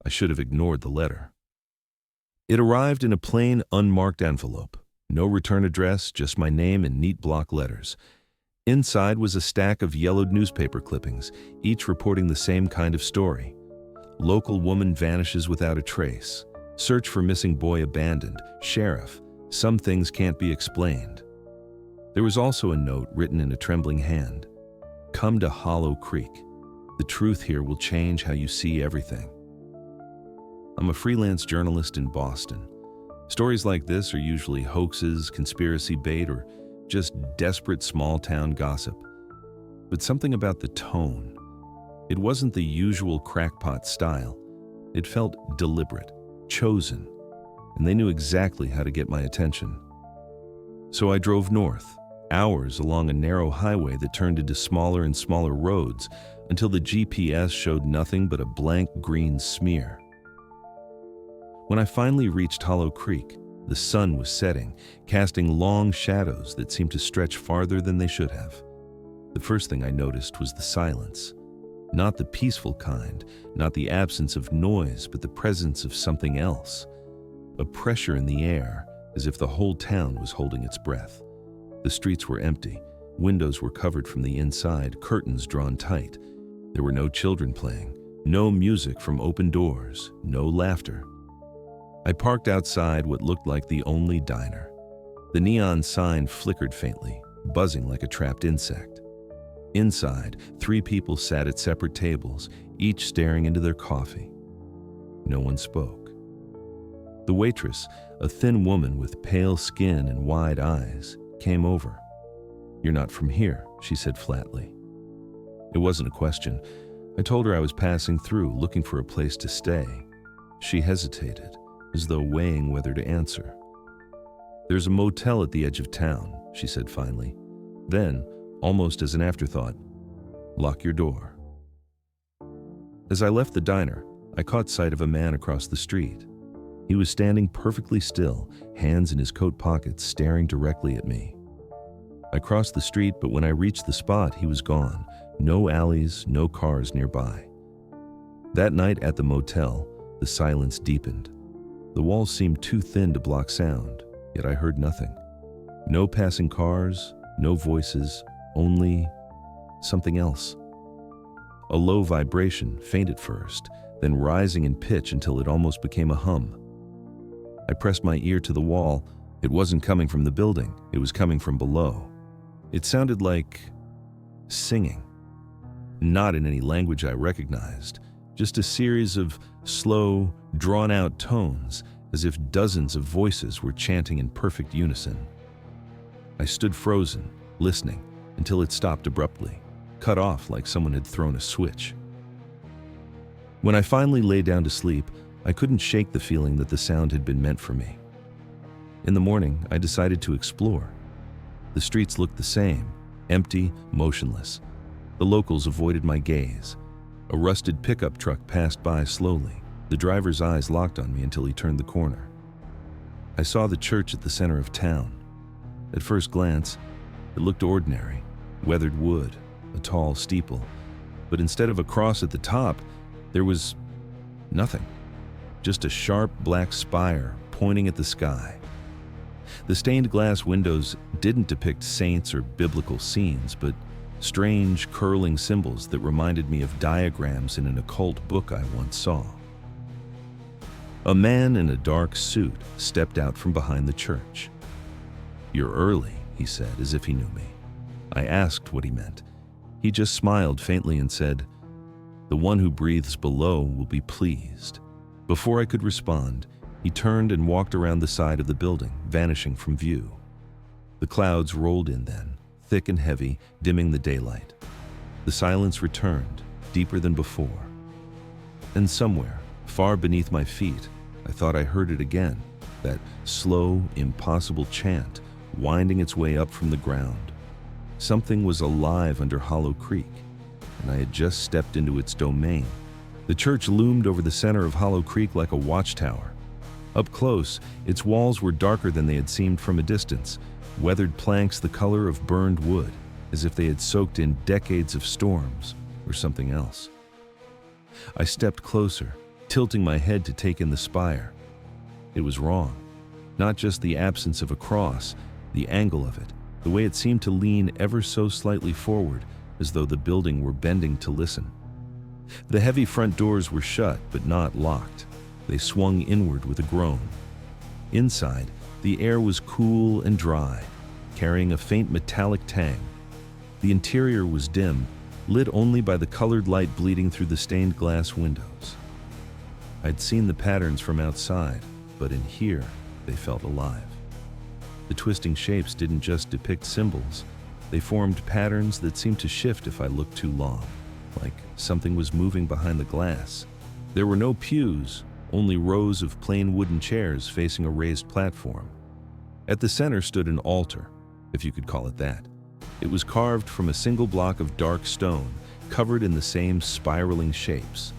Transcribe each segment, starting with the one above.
I should have ignored the letter. It arrived in a plain, unmarked envelope. No return address, just my name in neat block letters. Inside was a stack of yellowed newspaper clippings, each reporting the same kind of story. Local woman vanishes without a trace. Search for missing boy abandoned. Sheriff. Some things can't be explained. There was also a note written in a trembling hand. Come to Hollow Creek. The truth here will change how you see everything. I'm a freelance journalist in Boston. Stories like this are usually hoaxes, conspiracy bait, or just desperate small-town gossip. But something about the tone. It wasn't the usual crackpot style. It felt deliberate, chosen, and they knew exactly how to get my attention. So I drove north, hours along a narrow highway that turned into smaller and smaller roads until the GPS showed nothing but a blank green smear. When I finally reached Hollow Creek, the sun was setting, casting long shadows that seemed to stretch farther than they should have. The first thing I noticed was the silence. Not the peaceful kind, not the absence of noise, but the presence of something else. A pressure in the air, as if the whole town was holding its breath. The streets were empty. Windows were covered from the inside, curtains drawn tight. There were no children playing, no music from open doors, no laughter. I parked outside what looked like the only diner. The neon sign flickered faintly, buzzing like a trapped insect. Inside, 3 people sat at separate tables, each staring into their coffee. No one spoke. The waitress, a thin woman with pale skin and wide eyes, came over. "You're not from here," she said flatly. It wasn't a question. I told her I was passing through, looking for a place to stay. She hesitated, as though weighing whether to answer. "There's a motel at the edge of town," she said finally. Then, almost as an afterthought, "Lock your door." As I left the diner, I caught sight of a man across the street. He was standing perfectly still, hands in his coat pockets, staring directly at me. I crossed the street, but when I reached the spot, he was gone. No alleys, no cars nearby. That night at the motel, the silence deepened. The walls seemed too thin to block sound, yet I heard nothing. No passing cars, no voices, only something else. A low vibration, faint at first, then rising in pitch until it almost became a hum. I pressed my ear to the wall. It wasn't coming from the building, it was coming from below. It sounded like singing. Not in any language I recognized, just a series of slow, drawn-out tones, as if dozens of voices were chanting in perfect unison. I stood frozen, listening, until it stopped abruptly, cut off like someone had thrown a switch. When I finally lay down to sleep, I couldn't shake the feeling that the sound had been meant for me. In the morning, I decided to explore. The streets looked the same, empty, motionless. The locals avoided my gaze. A rusted pickup truck passed by slowly. The driver's eyes locked on me until he turned the corner. I saw the church at the center of town. At first glance, it looked ordinary, weathered wood, a tall steeple. But instead of a cross at the top, there was nothing. Just a sharp black spire pointing at the sky. The stained glass windows didn't depict saints or biblical scenes, but strange, curling symbols that reminded me of diagrams in an occult book I once saw. A man in a dark suit stepped out from behind the church. "You're early," he said, as if he knew me. I asked what he meant. He just smiled faintly and said, "The one who breathes below will be pleased." Before I could respond, he turned and walked around the side of the building, vanishing from view. The clouds rolled in then, thick and heavy, dimming the daylight. The silence returned, deeper than before. And somewhere, far beneath my feet, I thought I heard it again, that slow, impossible chant, winding its way up from the ground. Something was alive under Hollow Creek, and I had just stepped into its domain. The church loomed over the center of Hollow Creek like a watchtower. Up close, its walls were darker than they had seemed from a distance, weathered planks the color of burned wood, as if they had soaked in decades of storms or something else. I stepped closer, tilting my head to take in the spire. It was wrong. Not just the absence of a cross, the angle of it, the way it seemed to lean ever so slightly forward, as though the building were bending to listen. The heavy front doors were shut, but not locked. They swung inward with a groan. Inside, the air was cool and dry, carrying a faint metallic tang. The interior was dim, lit only by the colored light bleeding through the stained glass windows. I'd seen the patterns from outside, but in here, they felt alive. The twisting shapes didn't just depict symbols. They formed patterns that seemed to shift if I looked too long, like something was moving behind the glass. There were no pews, only rows of plain wooden chairs facing a raised platform. At the center stood an altar, if you could call it that. It was carved from a single block of dark stone, covered in the same spiraling shapes.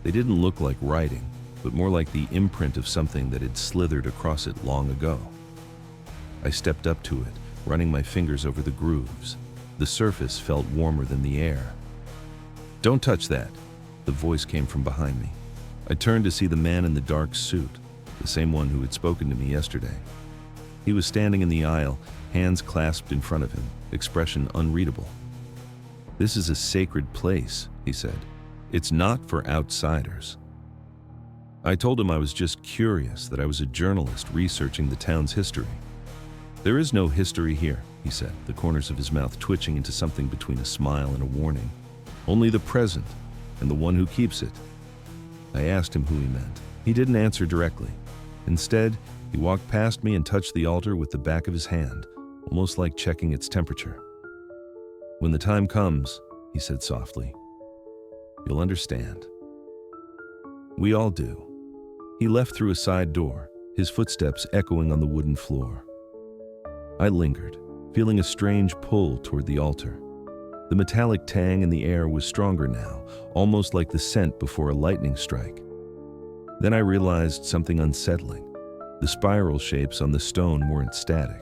They didn't look like writing, but more like the imprint of something that had slithered across it long ago. I stepped up to it, running my fingers over the grooves. The surface felt warmer than the air. "Don't touch that," the voice came from behind me. I turned to see the man in the dark suit, the same one who had spoken to me yesterday. He was standing in the aisle, hands clasped in front of him, expression unreadable. "This is a sacred place," he said. "It's not for outsiders." I told him I was just curious, that I was a journalist researching the town's history. "There is no history here," he said, the corners of his mouth twitching into something between a smile and a warning. "Only the present, and the one who keeps it." I asked him who he meant. He didn't answer directly. Instead, he walked past me and touched the altar with the back of his hand, almost like checking its temperature. "When the time comes," he said softly, "you'll understand." We all do. He left through a side door, his footsteps echoing on the wooden floor. I lingered, feeling a strange pull toward the altar. The metallic tang in the air was stronger now, almost like the scent before a lightning strike. Then I realized something unsettling. The spiral shapes on the stone weren't static.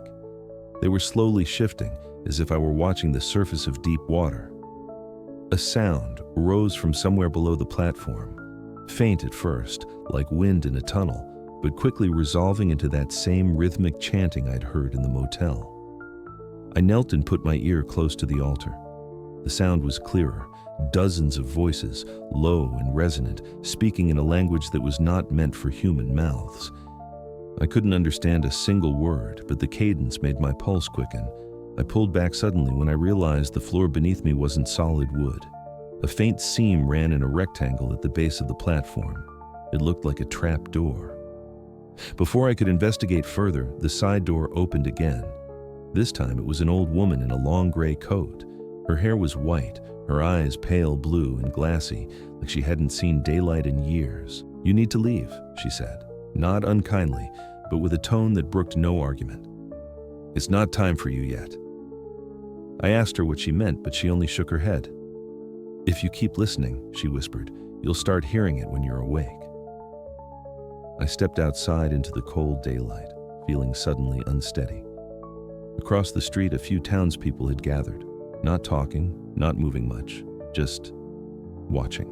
They were slowly shifting, as if I were watching the surface of deep water. A sound arose from somewhere below the platform, faint at first, like wind in a tunnel, but quickly resolving into that same rhythmic chanting I'd heard in the motel. I knelt and put my ear close to the altar. The sound was clearer, dozens of voices, low and resonant, speaking in a language that was not meant for human mouths. I couldn't understand a single word, but the cadence made my pulse quicken. I pulled back suddenly when I realized the floor beneath me wasn't solid wood. A faint seam ran in a rectangle at the base of the platform. It looked like a trap door. Before I could investigate further, the side door opened again. This time it was an old woman in a long gray coat. Her hair was white, her eyes pale blue and glassy, like she hadn't seen daylight in years. "You need to leave," she said, not unkindly, but with a tone that brooked no argument. "It's not time for you yet." I asked her what she meant, but she only shook her head. "If you keep listening," she whispered, "you'll start hearing it when you're awake." I stepped outside into the cold daylight, feeling suddenly unsteady. Across the street, a few townspeople had gathered, not talking, not moving much, just watching.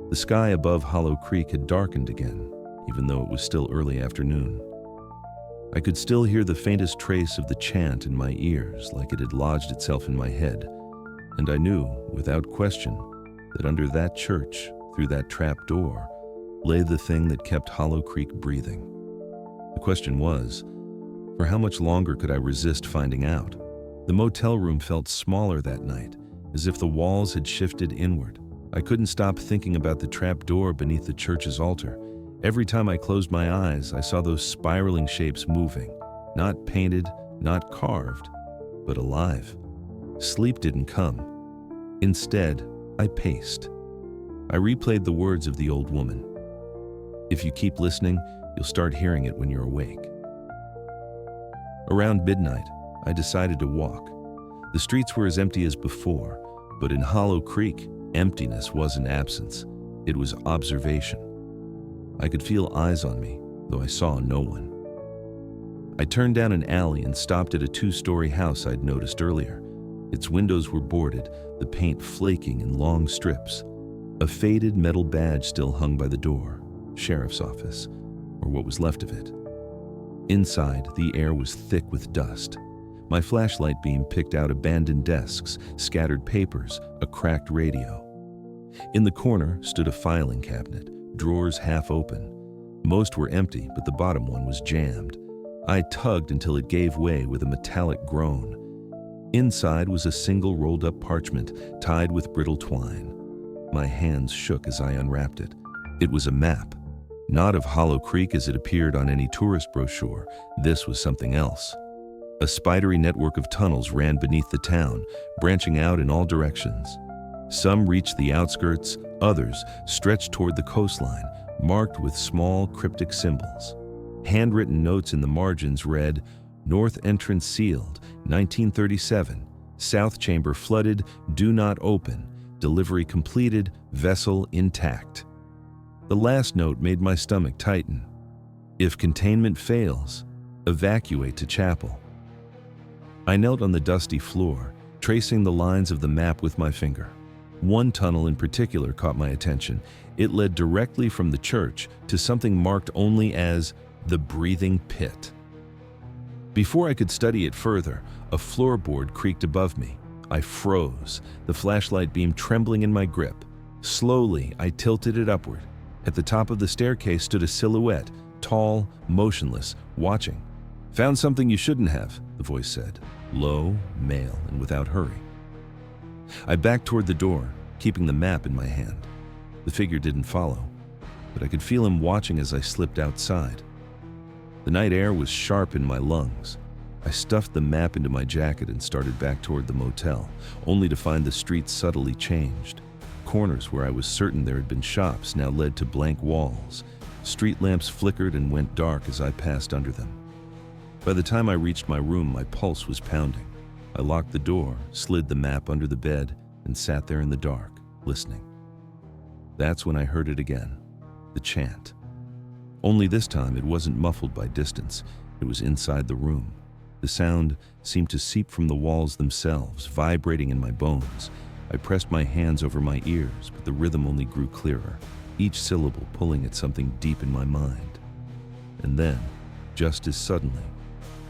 The sky above Hollow Creek had darkened again, even though it was still early afternoon. I could still hear the faintest trace of the chant in my ears, like it had lodged itself in my head, and I knew, without question, that under that church, through that trap door, lay the thing that kept Hollow Creek breathing. The question was, for how much longer could I resist finding out? The motel room felt smaller that night, as if the walls had shifted inward. I couldn't stop thinking about the trap door beneath the church's altar. Every time I closed my eyes, I saw those spiraling shapes moving, not painted, not carved, but alive. Sleep didn't come. Instead, I paced. I replayed the words of the old woman. "If you keep listening, you'll start hearing it when you're awake." Around midnight, I decided to walk. The streets were as empty as before, but in Hollow Creek, emptiness wasn't absence. It was observation. I could feel eyes on me, though I saw no one. I turned down an alley and stopped at a 2-story house I'd noticed earlier. Its windows were boarded, the paint flaking in long strips. A faded metal badge still hung by the door, sheriff's office, or what was left of it. Inside, the air was thick with dust. My flashlight beam picked out abandoned desks, scattered papers, a cracked radio. In the corner stood a filing cabinet, drawers half open. Most were empty, but the bottom one was jammed. I tugged until it gave way with a metallic groan. Inside was a single rolled-up parchment tied with brittle twine. My hands shook as I unwrapped it. It was a map. Not of Hollow Creek as it appeared on any tourist brochure. This was something else. A spidery network of tunnels ran beneath the town, branching out in all directions. Some reached the outskirts, others stretched toward the coastline, marked with small cryptic symbols. Handwritten notes in the margins read, "North entrance sealed, 1937, south chamber flooded, do not open, delivery completed, vessel intact." The last note made my stomach tighten. If containment fails, evacuate to chapel. I knelt on the dusty floor, tracing the lines of the map with my finger. One tunnel in particular caught my attention. It led directly from the church to something marked only as the breathing pit. Before I could study it further, a floorboard creaked above me. I froze, the flashlight beam trembling in my grip. Slowly, I tilted it upward. At the top of the staircase stood a silhouette, tall, motionless, watching. "Found something you shouldn't have," the voice said, low, male, and without hurry. I backed toward the door, keeping the map in my hand. The figure didn't follow, but I could feel him watching as I slipped outside. The night air was sharp in my lungs. I stuffed the map into my jacket and started back toward the motel, only to find the streets subtly changed. Corners where I was certain there had been shops now led to blank walls. Street lamps flickered and went dark as I passed under them. By the time I reached my room, my pulse was pounding. I locked the door, slid the map under the bed, and sat there in the dark, listening. That's when I heard it again, the chant. Only this time it wasn't muffled by distance. It was inside the room. The sound seemed to seep from the walls themselves, vibrating in my bones. I pressed my hands over my ears, but the rhythm only grew clearer, each syllable pulling at something deep in my mind. And then, just as suddenly,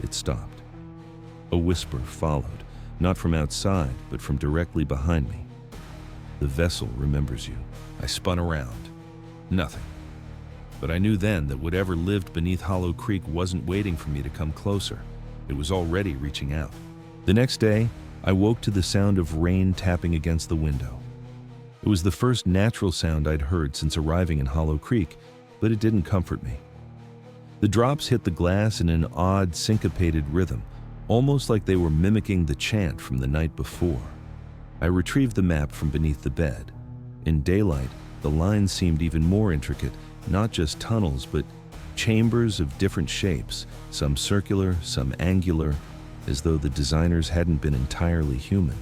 it stopped. A whisper followed, not from outside, but from directly behind me. "The vessel remembers you." I spun around. Nothing. But I knew then that whatever lived beneath Hollow Creek wasn't waiting for me to come closer. It was already reaching out. The next day, I woke to the sound of rain tapping against the window. It was the first natural sound I'd heard since arriving in Hollow Creek, but it didn't comfort me. The drops hit the glass in an odd, syncopated rhythm, almost like they were mimicking the chant from the night before. I retrieved the map from beneath the bed. In daylight, the lines seemed even more intricate, not just tunnels, but chambers of different shapes, some circular, some angular, as though the designers hadn't been entirely human.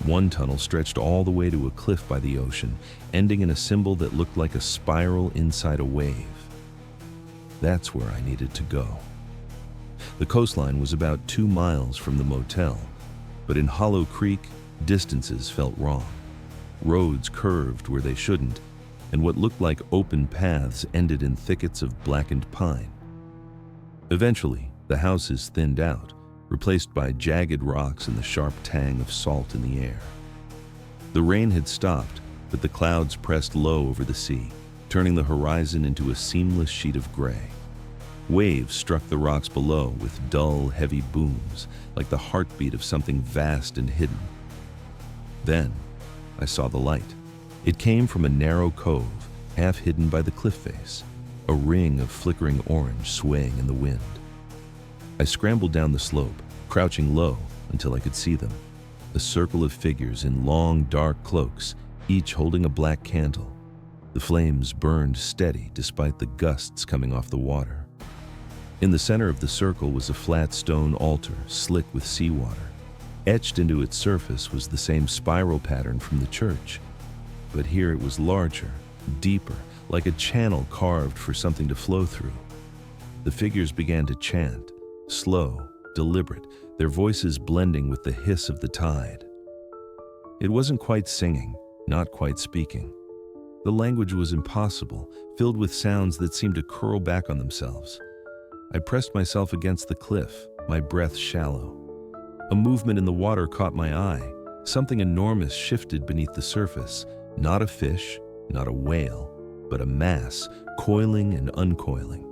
One tunnel stretched all the way to a cliff by the ocean, ending in a symbol that looked like a spiral inside a wave. That's where I needed to go. The coastline was about 2 miles from the motel, but in Hollow Creek, distances felt wrong. Roads curved where they shouldn't, and what looked like open paths ended in thickets of blackened pine. Eventually, the houses thinned out, replaced by jagged rocks and the sharp tang of salt in the air. The rain had stopped, but the clouds pressed low over the sea, turning the horizon into a seamless sheet of gray. Waves struck the rocks below with dull, heavy booms, like the heartbeat of something vast and hidden. Then, I saw the light. It came from a narrow cove, half hidden by the cliff face, a ring of flickering orange swaying in the wind. I scrambled down the slope, crouching low until I could see them. A circle of figures in long, dark cloaks, each holding a black candle. The flames burned steady despite the gusts coming off the water. In the center of the circle was a flat stone altar, slick with seawater. Etched into its surface was the same spiral pattern from the church, but here it was larger, deeper, like a channel carved for something to flow through. The figures began to chant, slow, deliberate, their voices blending with the hiss of the tide. It wasn't quite singing, not quite speaking. The language was impossible, filled with sounds that seemed to curl back on themselves. I pressed myself against the cliff, my breath shallow. A movement in the water caught my eye. Something enormous shifted beneath the surface. Not a fish, not a whale, but a mass, coiling and uncoiling.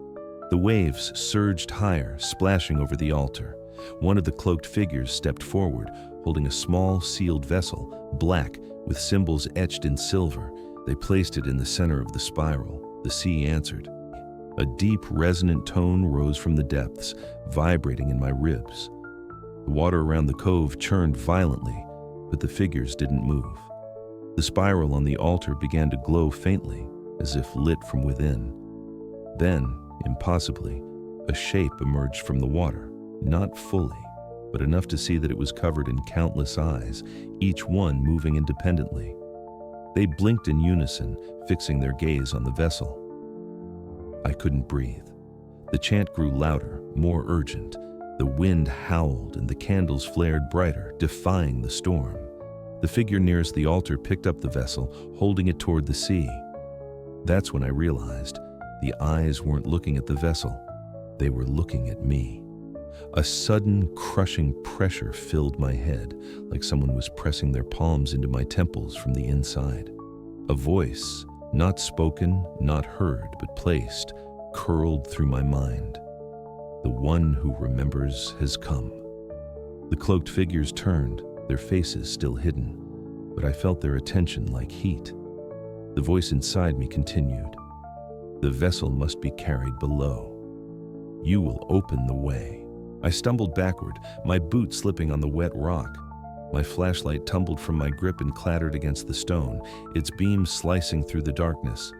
The waves surged higher, splashing over the altar. One of the cloaked figures stepped forward, holding a small sealed vessel, black, with symbols etched in silver. They placed it in the center of the spiral. The sea answered. A deep, resonant tone rose from the depths, vibrating in my ribs. The water around the cove churned violently, but the figures didn't move. The spiral on the altar began to glow faintly, as if lit from within. Then, impossibly, a shape emerged from the water, not fully, but enough to see that it was covered in countless eyes, each one moving independently. They blinked in unison, fixing their gaze on the vessel. I couldn't breathe. The chant grew louder, more urgent. The wind howled and the candles flared brighter, defying the storm. The figure nearest the altar picked up the vessel, holding it toward the sea. That's when I realized the eyes weren't looking at the vessel. They were looking at me. A sudden, crushing pressure filled my head, like someone was pressing their palms into my temples from the inside. A voice, not spoken, not heard, but placed, curled through my mind. The one who remembers has come. The cloaked figures turned, their faces still hidden, but I felt their attention like heat. The voice inside me continued. The vessel must be carried below. You will open the way. I stumbled backward, my boot slipping on the wet rock. My flashlight tumbled from my grip and clattered against the stone, its beam slicing through the darkness.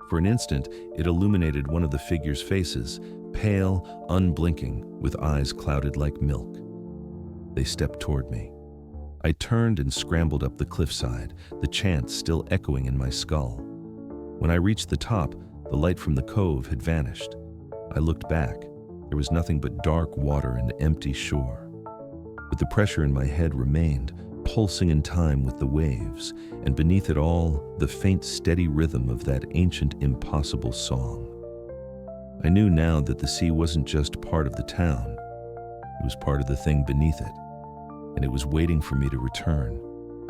For an instant, it illuminated one of the figures' faces, pale, unblinking, with eyes clouded like milk. They stepped toward me. I turned and scrambled up the cliffside, the chant still echoing in my skull. When I reached the top, the light from the cove had vanished. I looked back. There was nothing but dark water and empty shore. But the pressure in my head remained, pulsing in time with the waves, and beneath it all, the faint, steady rhythm of that ancient, impossible song. I knew now that the sea wasn't just part of the town. It was part of the thing beneath it, and it was waiting for me to return.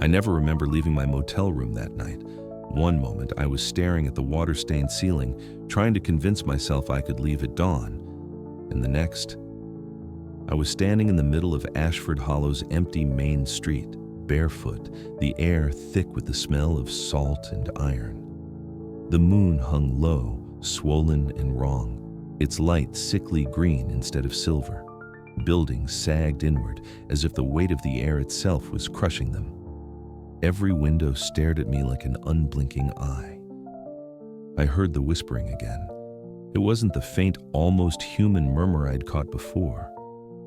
I never remember leaving my motel room that night. One moment, I was staring at the water-stained ceiling, trying to convince myself I could leave at dawn. And the next, I was standing in the middle of Ashford Hollow's empty main street, barefoot, the air thick with the smell of salt and iron. The moon hung low, swollen and wrong, its light sickly green instead of silver. Buildings sagged inward, as if the weight of the air itself was crushing them. Every window stared at me like an unblinking eye. I heard the whispering again. It wasn't the faint, almost human murmur I'd caught before.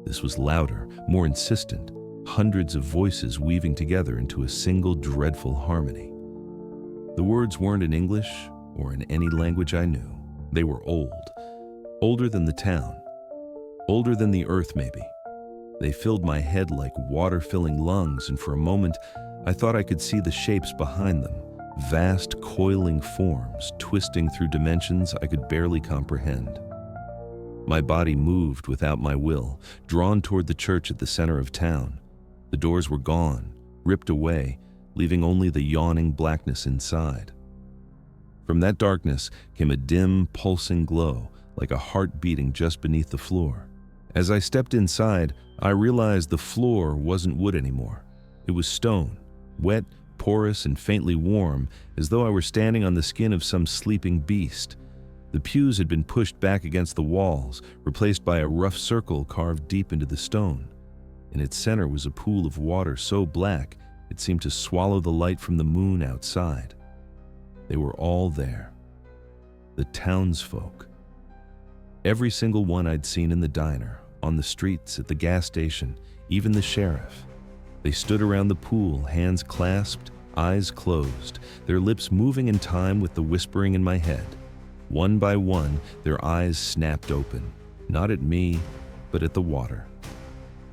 This was louder, more insistent, hundreds of voices weaving together into a single dreadful harmony. The words weren't in English or in any language I knew. They were old, older than the town, older than the earth maybe. They filled my head like water-filling lungs, and for a moment, I thought I could see the shapes behind them, vast coiling forms twisting through dimensions I could barely comprehend. My body moved without my will, drawn toward the church at the center of town. The doors were gone, ripped away, leaving only the yawning blackness inside. From that darkness came a dim, pulsing glow, like a heart beating just beneath the floor. As I stepped inside, I realized the floor wasn't wood anymore. It was stone, wet, porous, and faintly warm, as though I were standing on the skin of some sleeping beast. The pews had been pushed back against the walls, replaced by a rough circle carved deep into the stone. In its center was a pool of water so black it seemed to swallow the light from the moon outside. They were all there. The townsfolk. Every single one I'd seen in the diner, on the streets, at the gas station, even the sheriff. They stood around the pool, hands clasped, eyes closed, their lips moving in time with the whispering in my head. One by one, their eyes snapped open, not at me, but at the water.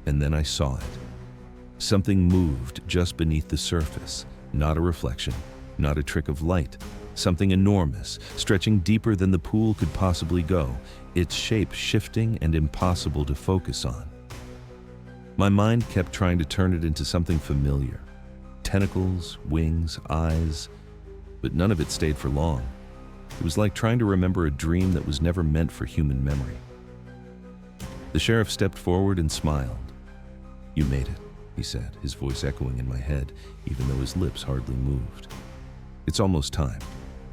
And then I saw it. Something moved just beneath the surface, not a reflection, not a trick of light, something enormous, stretching deeper than the pool could possibly go, its shape shifting and impossible to focus on. My mind kept trying to turn it into something familiar. Tentacles, wings, eyes, but none of it stayed for long. It was like trying to remember a dream that was never meant for human memory. The sheriff stepped forward and smiled. "You made it," he said, his voice echoing in my head, even though his lips hardly moved. "It's almost time."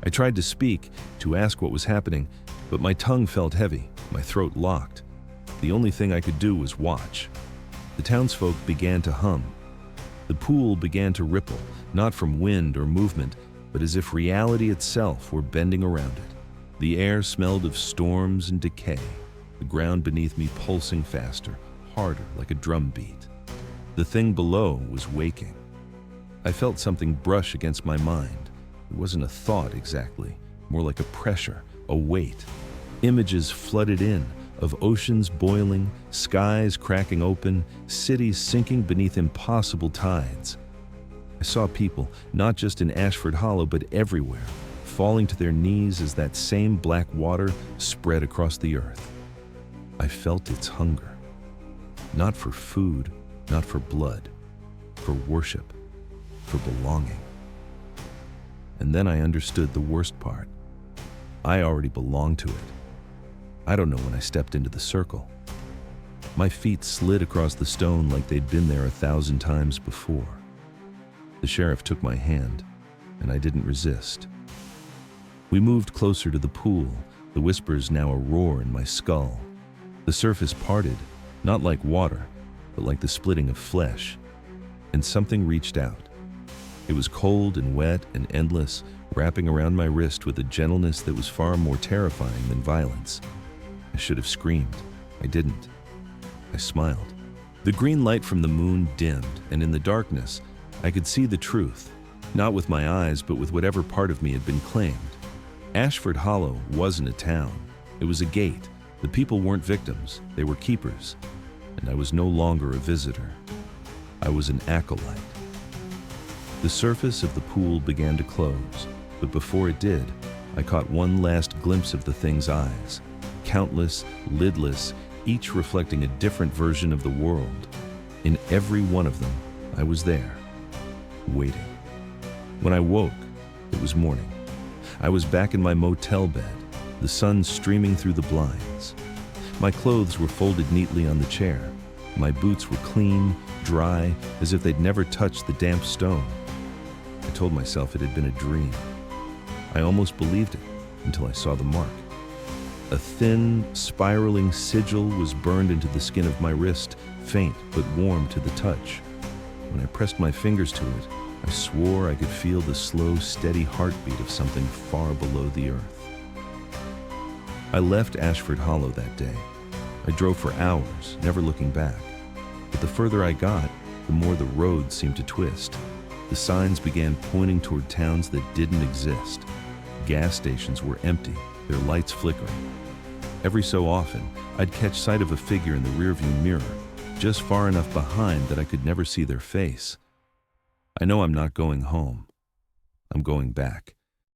I tried to speak, to ask what was happening, but my tongue felt heavy, my throat locked. The only thing I could do was watch. The townsfolk began to hum. The pool began to ripple, not from wind or movement, but as if reality itself were bending around it. The air smelled of storms and decay, the ground beneath me pulsing faster, harder, like a drum beat. The thing below was waking. I felt something brush against my mind. It wasn't a thought exactly, more like a pressure, a weight. Images flooded in, of oceans boiling, skies cracking open, cities sinking beneath impossible tides. I saw people, not just in Ashford Hollow, but everywhere, falling to their knees as that same black water spread across the earth. I felt its hunger. Not for food, not for blood, for worship, for belonging. And then I understood the worst part. I already belonged to it. I don't know when I stepped into the circle. My feet slid across the stone like they'd been there 1,000 times before. The sheriff took my hand, and I didn't resist. We moved closer to the pool, the whispers now a roar in my skull. The surface parted, not like water, but like the splitting of flesh, and something reached out. It was cold and wet and endless, wrapping around my wrist with a gentleness that was far more terrifying than violence. I should have screamed. I didn't. I smiled. The green light from the moon dimmed, and in the darkness, I could see the truth, not with my eyes, but with whatever part of me had been claimed. Ashford Hollow wasn't a town. It was a gate. The people weren't victims. They were keepers. And I was no longer a visitor. I was an acolyte. The surface of the pool began to close, but before it did, I caught one last glimpse of the thing's eyes. Countless, lidless, each reflecting a different version of the world. In every one of them, I was there, waiting. When I woke, it was morning. I was back in my motel bed, the sun streaming through the blinds. My clothes were folded neatly on the chair. My boots were clean, dry, as if they'd never touched the damp stone. I told myself it had been a dream. I almost believed it until I saw the mark. A thin, spiraling sigil was burned into the skin of my wrist, faint but warm to the touch. When I pressed my fingers to it, I swore I could feel the slow, steady heartbeat of something far below the earth. I left Ashford Hollow that day. I drove for hours, never looking back. But the further I got, the more the road seemed to twist. The signs began pointing toward towns that didn't exist. Gas stations were empty, their lights flickering. Every so often, I'd catch sight of a figure in the rearview mirror, just far enough behind that I could never see their face. I know I'm not going home. I'm going back.